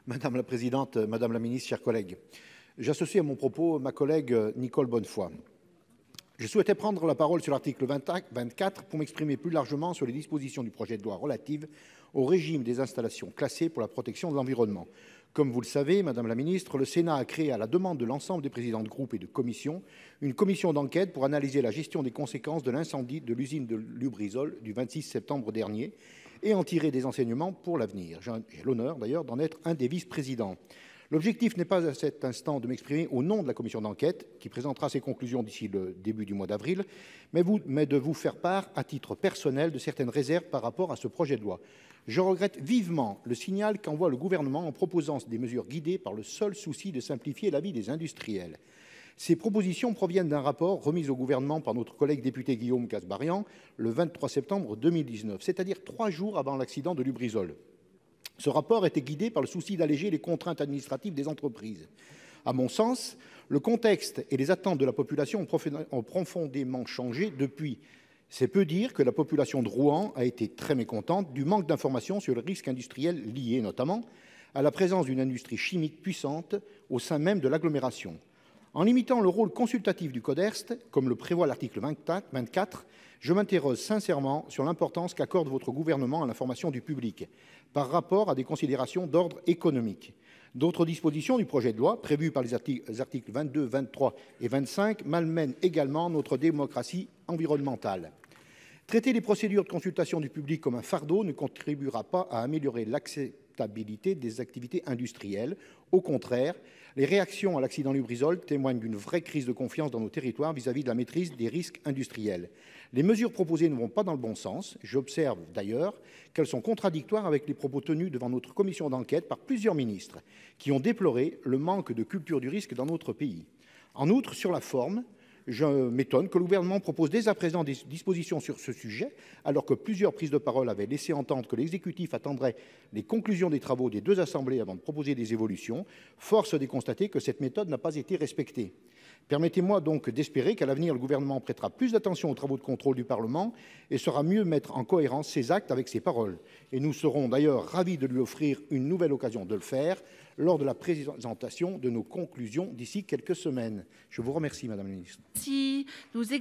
Madame la présidente, madame la ministre, chers collègues, j'associe à mon propos ma collègue Nicole Bonnefoy. Je souhaitais prendre la parole sur l'article 24 pour m'exprimer plus largement sur les dispositions du projet de loi relatives au régime des installations classées pour la protection de l'environnement. Comme vous le savez, madame la ministre, le Sénat a créé à la demande de l'ensemble des présidents de groupe et de commission une commission d'enquête pour analyser la gestion des conséquences de l'incendie de l'usine de Lubrizol du 26 septembre dernier et en tirer des enseignements pour l'avenir. J'ai l'honneur d'ailleurs d'en être un des vice-présidents. L'objectif n'est pas à cet instant de m'exprimer au nom de la commission d'enquête, qui présentera ses conclusions d'ici le début du mois d'avril, mais de vous faire part, à titre personnel, de certaines réserves par rapport à ce projet de loi. Je regrette vivement le signal qu'envoie le gouvernement en proposant des mesures guidées par le seul souci de simplifier la vie des industriels. Ces propositions proviennent d'un rapport remis au gouvernement par notre collègue député Guillaume Kasbarian le 23 septembre 2019, c'est-à-dire 3 jours avant l'accident de Lubrizol. Ce rapport était guidé par le souci d'alléger les contraintes administratives des entreprises. À mon sens, le contexte et les attentes de la population ont profondément changé depuis. C'est peu dire que la population de Rouen a été très mécontente du manque d'informations sur le risque industriel lié notamment à la présence d'une industrie chimique puissante au sein même de l'agglomération. En limitant le rôle consultatif du Coderst, comme le prévoit l'article 24, je m'interroge sincèrement sur l'importance qu'accorde votre gouvernement à l'information du public par rapport à des considérations d'ordre économique. D'autres dispositions du projet de loi, prévues par les articles 22, 23 et 25, malmènent également notre démocratie environnementale. Traiter les procédures de consultation du public comme un fardeau ne contribuera pas à améliorer l'acceptabilité des activités industrielles. Au contraire, les réactions à l'accident Lubrizol témoignent d'une vraie crise de confiance dans nos territoires vis-à-vis de la maîtrise des risques industriels. Les mesures proposées ne vont pas dans le bon sens. J'observe d'ailleurs qu'elles sont contradictoires avec les propos tenus devant notre commission d'enquête par plusieurs ministres qui ont déploré le manque de culture du risque dans notre pays. En outre, sur la forme, je m'étonne que le gouvernement propose dès à présent des dispositions sur ce sujet, alors que plusieurs prises de parole avaient laissé entendre que l'exécutif attendrait les conclusions des travaux des 2 assemblées avant de proposer des évolutions. Force est de constater que cette méthode n'a pas été respectée. Permettez-moi donc d'espérer qu'à l'avenir, le gouvernement prêtera plus d'attention aux travaux de contrôle du Parlement et saura mieux mettre en cohérence ses actes avec ses paroles. Et nous serons d'ailleurs ravis de lui offrir une nouvelle occasion de le faire lors de la présentation de nos conclusions d'ici quelques semaines. Je vous remercie, madame la ministre. Si nous